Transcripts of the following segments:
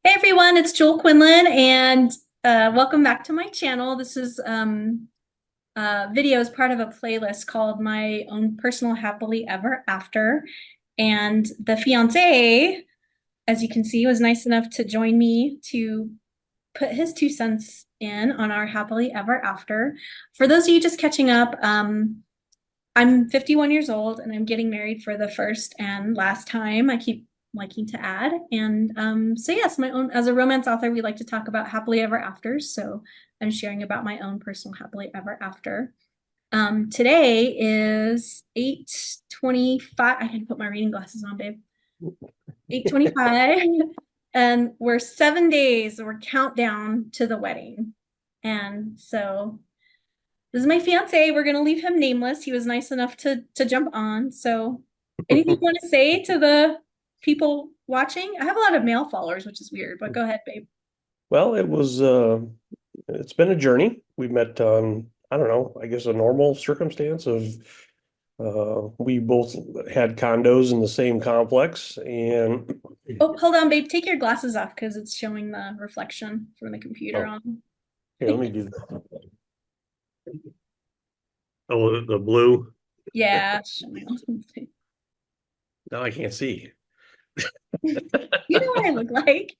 Hey everyone, it's Joel Quinlan, and welcome back to my channel. This is video as part of a playlist called My Own Personal Happily Ever After. And the fiance, as you can see, was nice enough to join me to put his 2 cents in on our happily ever after. For those of you just catching up, I'm 51 years old and I'm getting married for the first and last time. I keep liking to add. And so yes, my own, as a romance author, we like to talk about happily ever afters. So I'm sharing about my own personal happily ever after. Today is 8:25. I can put my reading glasses on, babe. 8:25. And we're 7 days, we're countdown to the wedding. And so this is my fiance. We're gonna leave him nameless. He was nice enough to jump on. So anything you want to say to the people watching? I have a lot of male followers, which is weird, but go ahead, babe. Well, it's been a journey. We met on, I don't know, I guess a normal circumstance of we both had condos in the same complex and Oh, hold on, babe. Take your glasses off because it's showing the reflection from the computer oh, on. here, let me do that. Oh, the blue. Yeah, it's showing on something. Now I can't see. You know what I look like.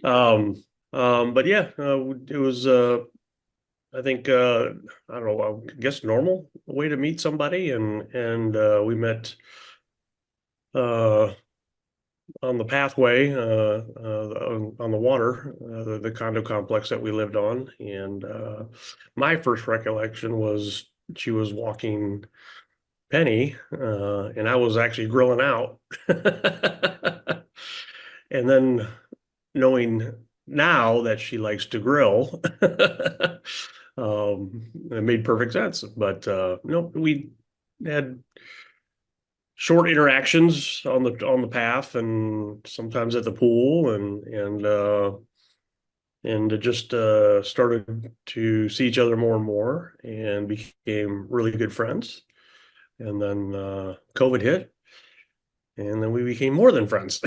Um, but yeah, it was I think I don't know, I guess normal way to meet somebody and we met uh on the pathway on the water, the condo complex that we lived on. And my first recollection was she was walking Penny, and I was actually grilling out. And then knowing now that she likes to grill, it made perfect sense. But no, we had short interactions on the path and sometimes at the pool and it just started to see each other more and more and became really good friends. And then COVID hit, and then we became more than friends.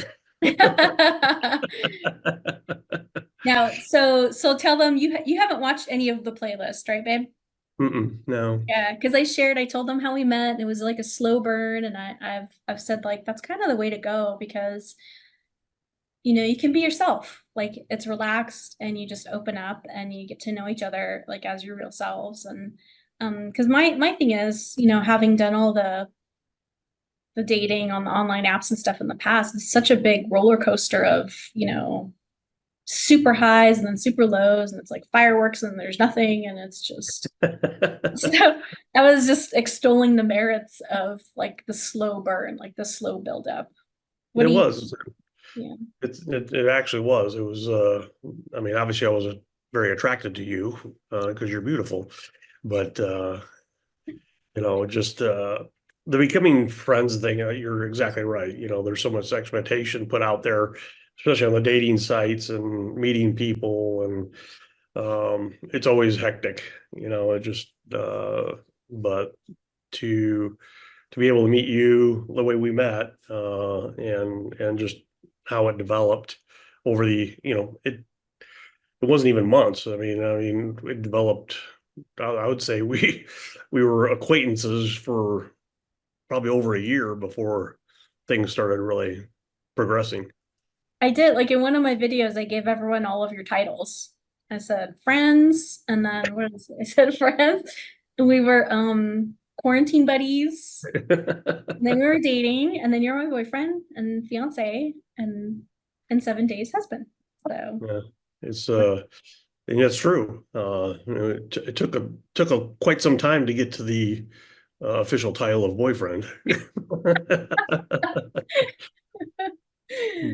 Now, so tell them you haven't watched any of the playlist, right, babe? No. Yeah, because I told them how we met. And it was like a slow burn, and I've said like that's kind of the way to go because you can be yourself. Like it's relaxed and you just open up and you get to know each other like as your real selves. And because my thing is, having done all the dating on the online apps and stuff in the past, it's such a big roller coaster of, super highs and then super lows, and it's like fireworks and there's nothing, and it's just so I was just extolling the merits of like the slow burn, like the slow build up. What It do you was. yeah. It actually was. It was I mean, obviously I was very attracted to you because you're beautiful. But just the becoming friends thing, you're exactly right. There's so much expectation put out there, especially on the dating sites and meeting people, and it's always hectic. It just but to be able to meet you the way we met, and just how it developed over it wasn't even months. I mean, it developed. I would say we were acquaintances for probably over a year before things started really progressing. I did, like in one of my videos, I gave everyone all of your titles. I said friends, and then what is it? I said friends, and we were quarantine buddies, and then we were dating, and then you're my boyfriend and fiance, and in 7 days husband. So Yeah, it's and that's true. It took quite some time to get to the official title of boyfriend.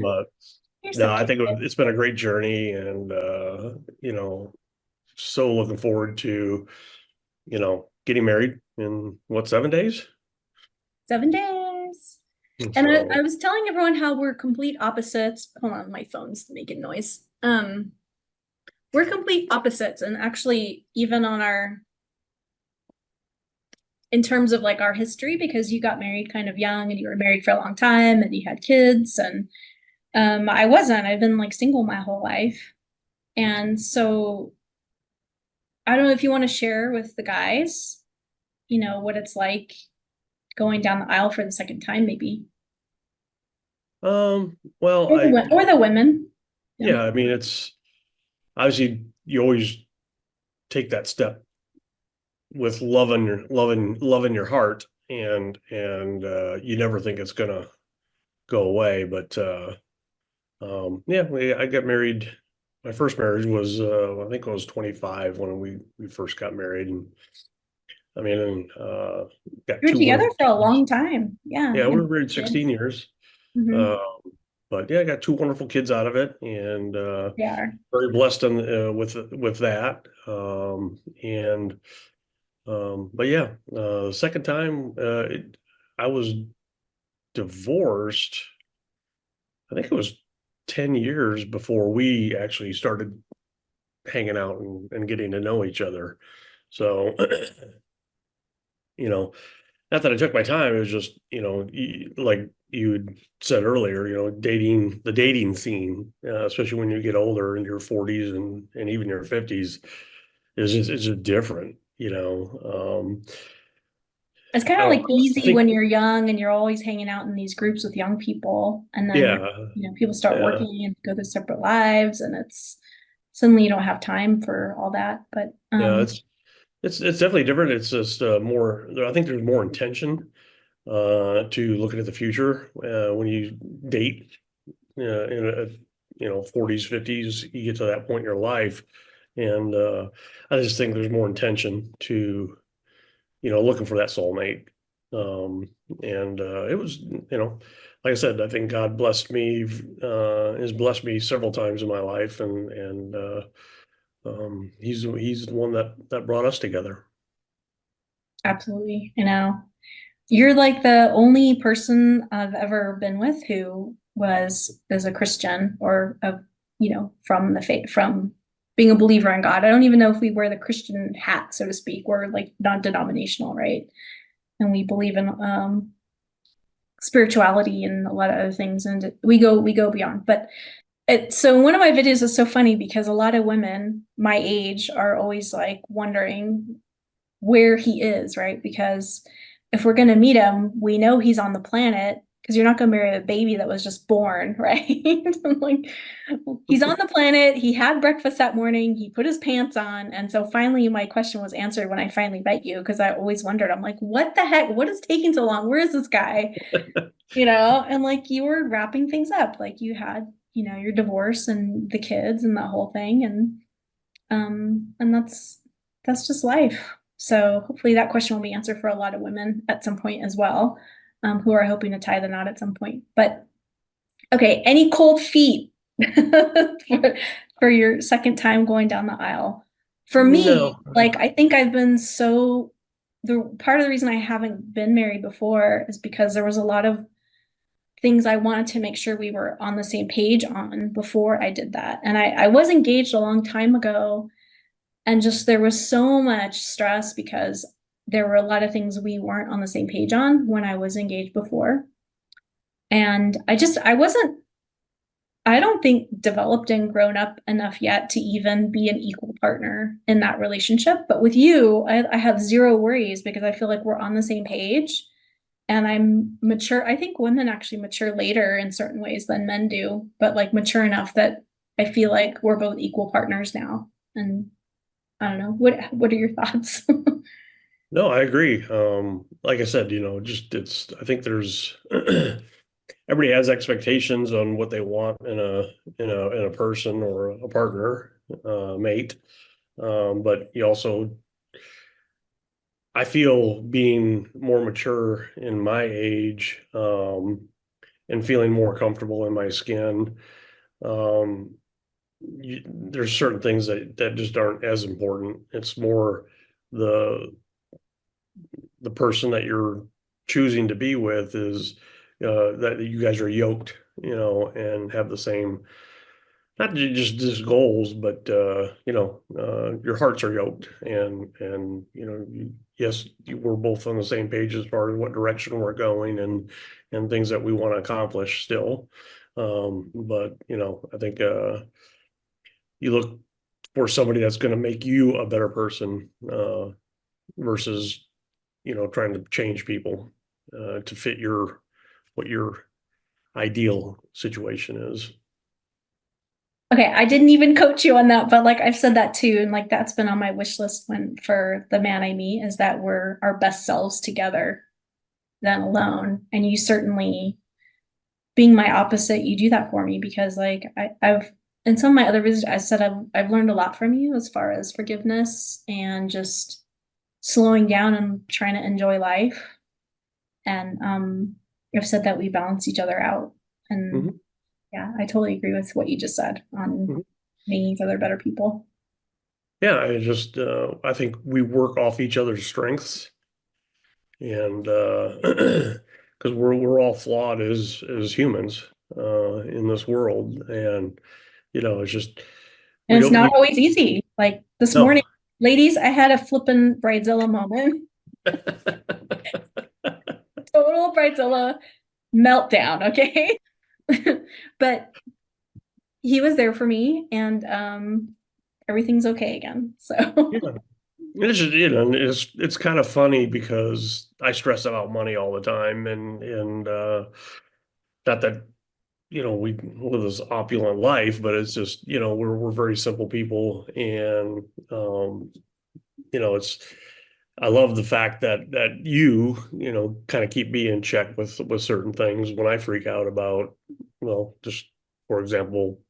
But you're so no, I cute. think it's been a great journey, and so looking forward to getting married in what, 7 days? 7 days. And I So was telling everyone how we're complete opposites. Hold on, my phone's making noise. We're complete opposites, and actually, even on our in terms of like our history, because you got married kind of young and you were married for a long time and you had kids, and I wasn't. I've been like single my whole life. And so I don't know if you want to share with the guys, what it's like going down the aisle for the second time, maybe. Well, Or the women. Yeah. yeah, I mean, it's obviously you always take that step with love in your heart, and you never think it's gonna go away. But yeah, I got married. My first marriage was I think I was 25 when we first got married, and I mean, and got You were two together wonderful for a kids. long time. Yeah. Yeah, we And were married kids. 16 years. Hmm. Uh, but yeah, I got two wonderful kids out of it, and They are. very blessed with that. And but yeah, the second time I was divorced. I think it was 10 years before we actually started hanging out and getting to know each other. So, you know, not that I took my time, it was just, like you had said earlier, dating the dating scene, especially when you get older in your 40s and even your 50s, is just different, It's kind I of don't like know. I easy when think, you're young and you're always hanging out in these groups with young people. And then, yeah, people start yeah, working and go their separate lives, and it's suddenly you don't have time for all that. But yeah, it's definitely different. It's just more, I think there's more intention to looking at the future when you date in a 40s, 50s, you get to that point in your life. And I just think there's more intention to, looking for that soulmate. Um, and it was, like I said, I think God blessed me, has blessed me several times in my life. And he's the one that brought us together. absolutely, you're like the only person I've ever been with who is a Christian, or from the faith, from being a believer in God. I don't even know if we wear the Christian hat, so to speak. We're like non-denominational, right? And we believe in spirituality and a lot of other things, and we go beyond. But so one of my videos is so funny because a lot of women my age are always like wondering where he is, right? Because if we're going to meet him, we know he's on the planet, because you're not going to marry a baby that was just born, right? Like, he's on the planet. He had breakfast that morning. He put his pants on. And so finally, my question was answered when I finally met you, because I always wondered, I'm like, what the heck? What is taking so long? Where is this guy? And like you were wrapping things up, like you had, your divorce and the kids and that whole thing. And that's just life. So hopefully that question will be answered for a lot of women at some point as well, who are hoping to tie the knot at some point. But okay, any cold feet for your second time going down the aisle? For me, No, like I think I've been so the part of the reason I haven't been married before is because there was a lot of things I wanted to make sure we were on the same page on before I did that. And I was engaged a long time ago, and just there was so much stress because there were a lot of things we weren't on the same page on when I was engaged before. And I wasn't, I don't think, developed and grown up enough yet to even be an equal partner in that relationship. But with you, I have zero worries because I feel like we're on the same page and I'm mature. I think women actually mature later in certain ways than men do, but like mature enough that I feel like we're both equal partners now. And I don't know. What are your thoughts? no, I agree. Like I said, just I think there's everybody has expectations on what they want in a person or a partner, mate. But you also, I feel being more mature in my age, and feeling more comfortable in my skin. Um, there's certain things that just aren't as important. It's more the the person that you're choosing to be with is that you guys are yoked, and have the same, not just goals, but your hearts are yoked, and yes, we're both on the same page as far as what direction we're going and things that we want to accomplish still. But I think you look for somebody that's going to make you a better person, versus trying to change people to fit what your ideal situation is. Okay, I didn't even coach you on that, but like I've said that too, and like that's been on my wish list when for the man I meet is that we're our best selves together than alone. And you certainly, being my opposite, you do that for me because like I've in some of my other visits, I said I've learned a lot from you as far as forgiveness and just slowing down and trying to enjoy life. And I've said that we balance each other out. And Mhm. yeah, I totally agree with what you just said on Mhm. making each other better people. Yeah, I think we work off each other's strengths, and because we're all flawed as humans in this world, and it's just And we it's don't not we always easy. Like this morning, no. ladies, I had a flippin' bridezilla moment. Total bridezilla meltdown, okay? But he was there for me and everything's okay again. Yeah, So it's just, it's kind of funny because I stress about money all the time, and not that we live this opulent life, but it's just we're very simple people, and it's I love the fact that you kind of keep me in check with certain things when I freak out about, just for example,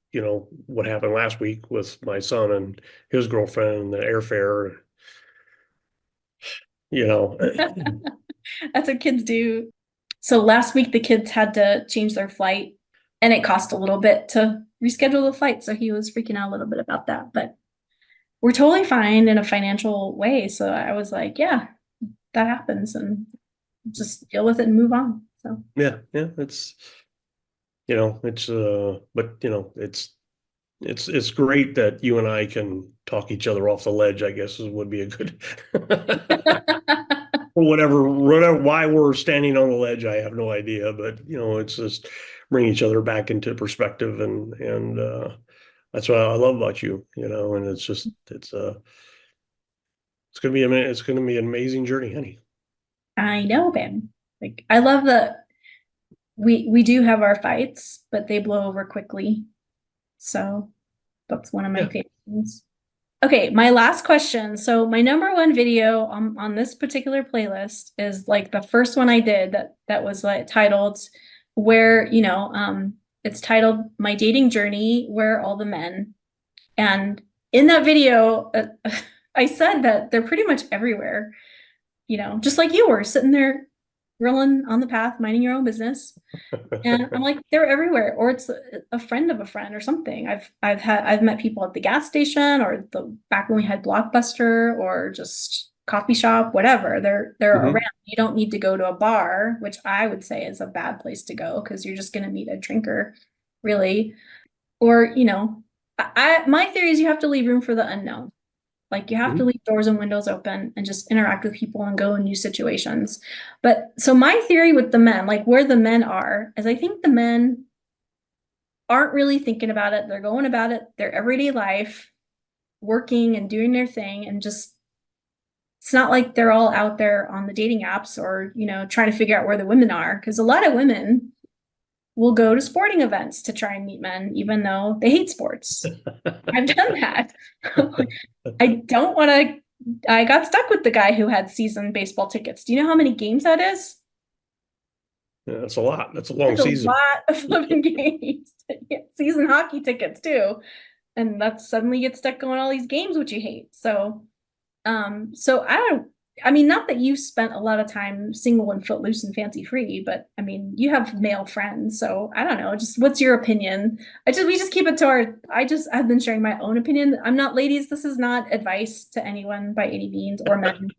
what happened last week with my son and his girlfriend and the airfare, you know. that's what kids do. So last week the kids had to change their flight and it cost a little bit to reschedule the flight. So he was freaking out a little bit about that. But we're totally fine in a financial way. So I was like, yeah, that happens and just deal with it and move on. So Yeah, yeah, it's but it's great that you and I can talk each other off the ledge, I guess would be a good whatever, why we're standing on the ledge, I have no idea, but it's just bring each other back into perspective, and that's what I love about you, and it's just it's gonna be an amazing journey, honey. I know, babe. Like I love that we do have our fights, but they blow over quickly. So that's one of my Yeah. favorite things. Okay, my last question. So my number one video on this particular playlist is like the first one I did that was like titled where, it's titled My Dating Journey, Where Are All the Men? And in that video, I said that they're pretty much everywhere, just like you were sitting there grilling on the path, minding your own business. And I'm like, they're everywhere, or it's a friend of a friend or something. I've met people at the gas station or the back when we had Blockbuster or just coffee shop, whatever. They're around. Hmm. You don't need to go to a bar, which I would say is a bad place to go because you're just gonna meet a drinker, really. Or, my theory is you have to leave room for the unknown. Like you have to Hmm. leave doors and windows open and just interact with people and go in new situations. But so my theory with the men, like where the men are, is I think the men aren't really thinking about it. They're going about it their everyday life, working and doing their thing, and just it's not like they're all out there on the dating apps or, trying to figure out where the women are. Because a lot of women will go to sporting events to try and meet men, even though they hate sports. I've done that. I don't want to. I got stuck with the guy who had season baseball tickets. Do you know how many games that is? Yeah, that's a lot. That's a long That's a season. lot of flipping games. Season hockey tickets too. And that's suddenly you get stuck going all these games which you hate. So I don't I mean not that you spent a lot of time single and footloose and fancy free, but I mean you have male friends, so I don't know, just what's your opinion? We just keep it to our I've been sharing my own opinion. I'm not ladies, this is not advice to anyone by any means or men.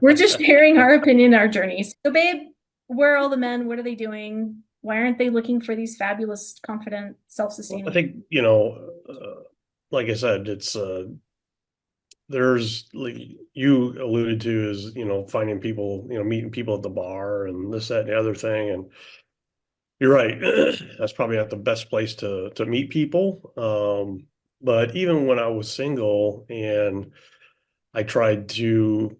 We're just sharing our opinion, our journeys. So babe, where are all the men? What are they doing? Why aren't they looking for these fabulous, confident, Well, I self-sustaining? think, like I said, it's there's like you alluded to is, finding people, meeting people at the bar and this, that, and the other thing. And you're right. That's probably not the best place to meet people. But even when I was single and I tried to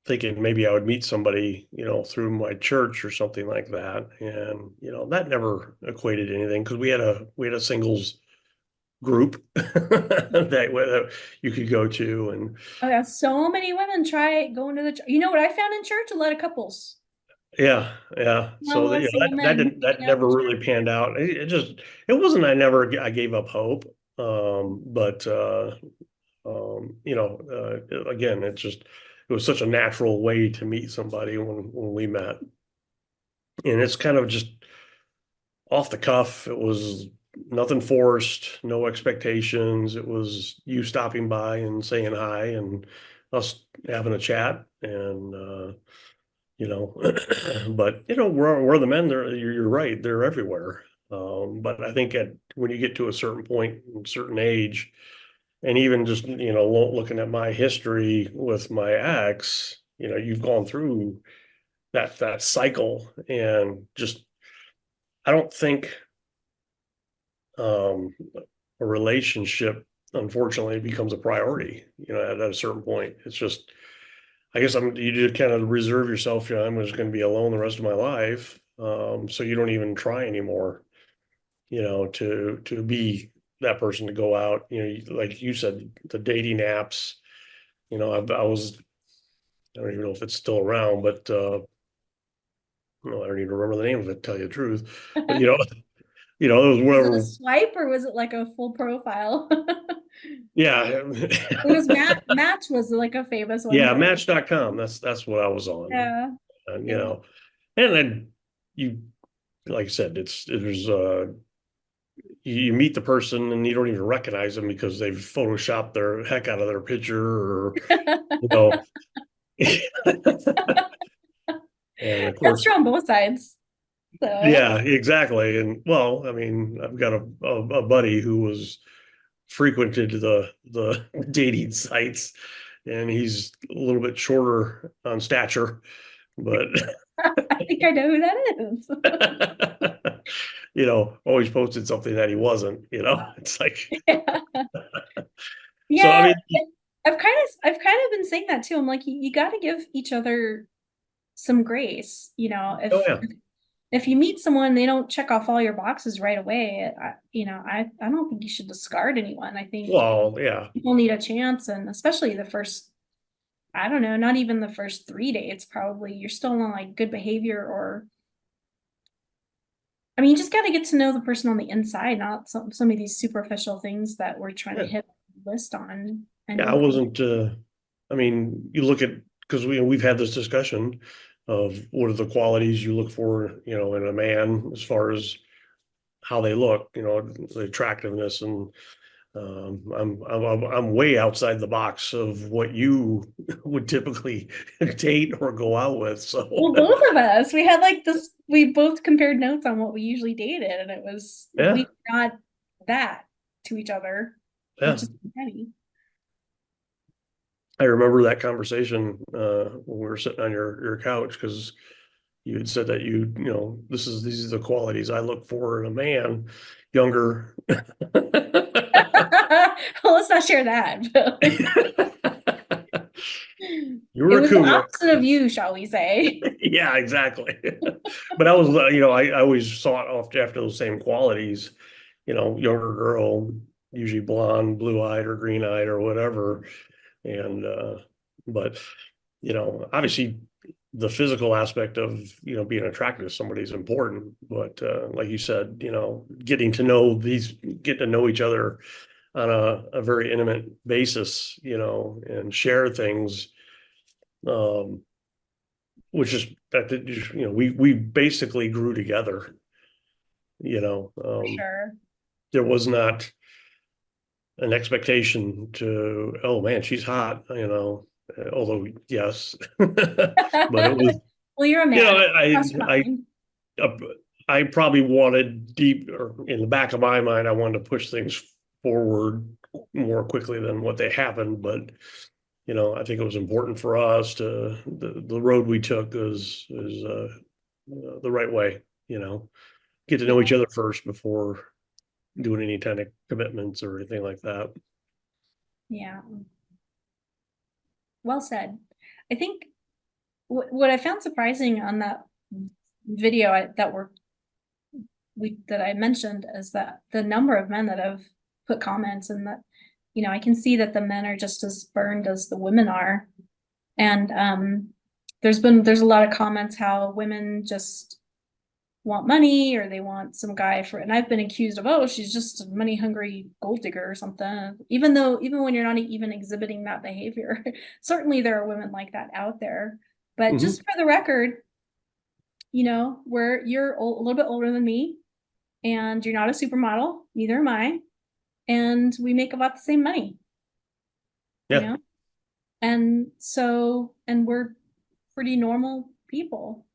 thinking maybe I would meet somebody, through my church or something like that. And, that never equated to anything because we had a singles group that you could go to. And Oh yeah, so many women try going to the. You know what I found in church? A lot of couples. yeah, yeah. Not a So lot of single that men didn't, hanging that out never in really church. panned out. It wasn't, I gave up hope. But, again, it was such a natural way to meet somebody when we met. And it's kind of just off the cuff. It was nothing forced, no expectations. It was you stopping by and saying hi and us having a chat. And, but we're the men there. You're right. They're everywhere. But I think when you get to a certain point, a certain age, and even just, looking at my history with my ex, you've gone through that cycle and just, I don't think, um, a relationship unfortunately becomes a priority, at a certain point. It's just, I guess you just kind of reserve yourself, I'm just going to be alone the rest of my life. So you don't even try anymore, to be that person to go out, like you said, the dating apps, I don't even know if it's still around, but, I don't even remember the name of it, to tell you the truth, but it was Was it a whatever. swipe or was it like a full profile? Yeah. It was Match was like a famous one Yeah, for. Match.com. That's what I was on. Yeah. And Yeah. and then you, like I said, you meet the person and you don't even recognize them because they've photoshopped their heck out of their picture, or you know and of That's course, true on both sides. So yeah, exactly. And well, I mean, I've got a buddy who was frequented the dating sites, and he's a little bit shorter on stature, but I think I know who that is. always posted something that he wasn't, it's like, Yeah. so I Yeah. mean, I've kind of been saying that too. I'm like, you got to give each other some grace. oh If yeah, if you meet someone, they don't check off all your boxes right away. I don't think you should discard anyone. I think well, yeah, people need a chance, and especially the first, I don't know, not even the first 3 dates, probably. You're still on like good behavior, or I mean, you just got to get to know the person on the inside, not some of these superficial things that we're trying to yeah, hit a list on and yeah. I go from. wasn't. I mean, you look at, because we've had this discussion of what are the qualities you look for, in a man as far as how they look, the attractiveness, and I'm way outside the box of what you would typically date or go out with. So Well, both of us, we had like this, we both compared notes on what we usually dated, and it was, yeah, we got that to each other, which yeah. is funny. I remember that conversation when we were sitting on your couch, because you had said that these are the qualities I look for in a man, younger. Well, let's not share that. You It were a was the cougar. opposite of you, shall we say. Yeah, exactly. But I was, I always sought after those same qualities, younger girl, usually blonde, blue-eyed or green-eyed or whatever. And but obviously the physical aspect of being attracted to somebody is important. But like you said, get to know each other on a very intimate basis, and share things, um, which is that we basically grew together. You know, For um, sure. there was not an expectation to, oh man, she's hot, although yes, but it was, Well, you're a you know, man. I, Cross your I, mind. I, I probably wanted deep, or in the back of my mind, I wanted to push things forward more quickly than what they happened. But, I think it was important for us the road we took is the right way, get to know each other first before doing any kind of commitments or anything like that. Yeah. Well said. I think what I found surprising on that video that I mentioned is that the number of men that have put comments, and that, I can see that the men are just as burned as the women are. And there's a lot of comments how women just want money, or they want some guy and I've been accused of, oh, she's just a money hungry gold digger or something, even when you're not even exhibiting that behavior. Certainly there are women like that out there, but just for the record, you're a little bit older than me, and you're not a supermodel, neither am I, and we make about the same money. Yeah. And we're pretty normal people.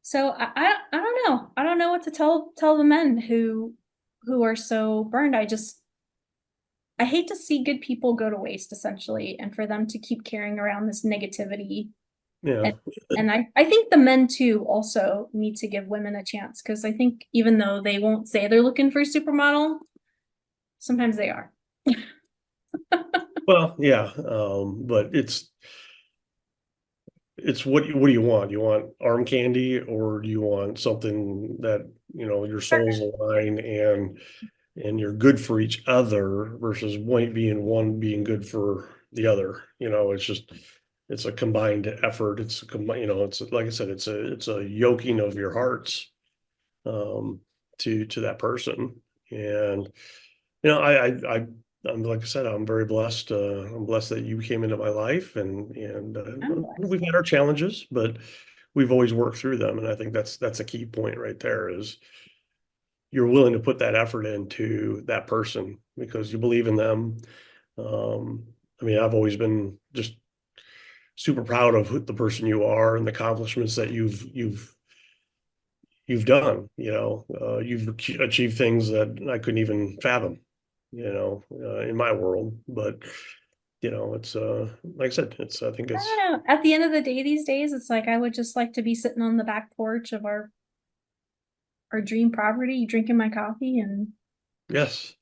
So I don't know. I don't know what to tell the men who are so burned. I hate to see good people go to waste, essentially, and for them to keep carrying around this negativity. Yeah. And I think the men too also need to give women a chance, because I think even though they won't say they're looking for a supermodel, sometimes they are. Well, yeah. But it's what do you want? You want arm candy, or do you want something that, your souls align and you're good for each other, versus one being good for the other? It's a combined effort. It's like I said, it's a yoking of your hearts to that person. And I'm like I said, I'm very blessed. I'm blessed that you came into my life, and we've had our challenges, but we've always worked through them. And I think that's a key point right there, is you're willing to put that effort into that person because you believe in them. I've always been just super proud of the person you are and the accomplishments that you've done. You've achieved things that I couldn't even fathom, in my world. But it's like I said, I think I it's, don't know. At the end of the day, these days, it's like I would just like to be sitting on the back porch of our dream property, drinking my coffee and yes,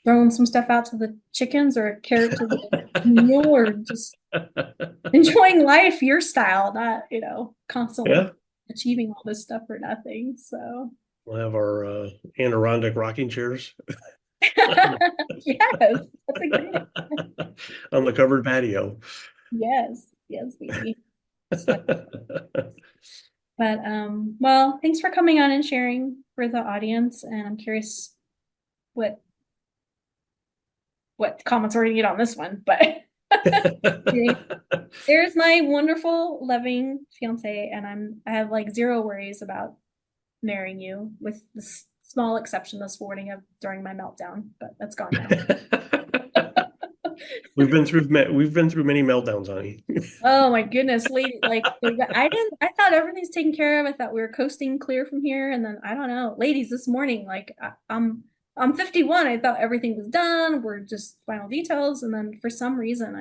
throwing some stuff out to the chickens, or a carrot to the mule, or just enjoying life your style, not, constantly yeah. achieving all this stuff for nothing. So We'll have our Adirondack rocking chairs yes, that's a great on the covered patio. yes, baby. So, but well, thanks for coming on and sharing for the audience, and I'm curious what comments we're gonna get on this one, but there's my wonderful, loving fiance, and I have like zero worries about marrying you, with this small exception this morning during my meltdown, but that's gone now. We've been through many meltdowns, honey. Oh my goodness, lady, like I thought everything's taken care of. I thought we were coasting clear from here, and then I don't know, ladies, this morning, like I'm 51. I thought everything was done. We're just final details, and then for some reason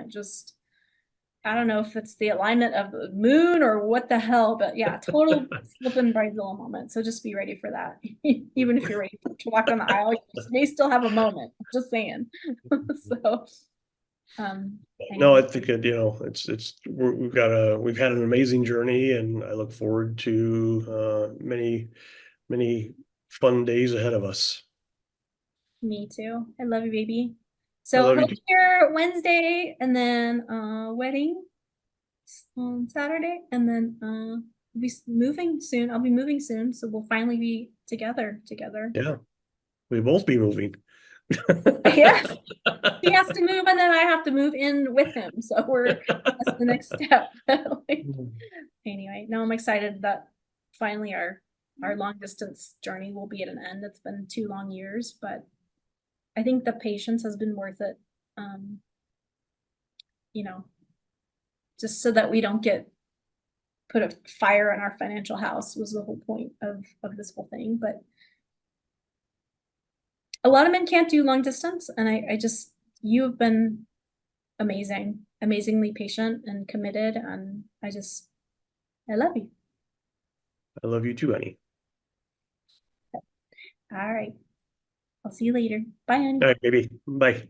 I don't know if it's the alignment of the moon or what the hell, but yeah, total slip and bridezilla moment. So just be ready for that. Even if you're ready to walk down the aisle, you may still have a moment. Just saying. So, No, I anyway. think we've had an amazing journey, and I look forward to many, many fun days ahead of us. Me too. I love you, baby. I So love you hope too. here Wednesday, and then wedding on Saturday, and then we'll be moving soon. I'll be moving soon, so we'll finally be together. Yeah, we both be moving. Yes. He has to move, and then I have to move in with him. So that's the next step. Anyway, no, I'm excited that finally our long distance journey will be at an end. It's been 2 long years, but I think the patience has been worth it. You know, just so that we don't put a fire in our financial house was the whole point of this whole thing. But a lot of men can't do long distance, and you have been amazingly patient and committed, and I love you. I love you too, honey. All right. I'll see you later. Bye, honey. All right, baby. Bye.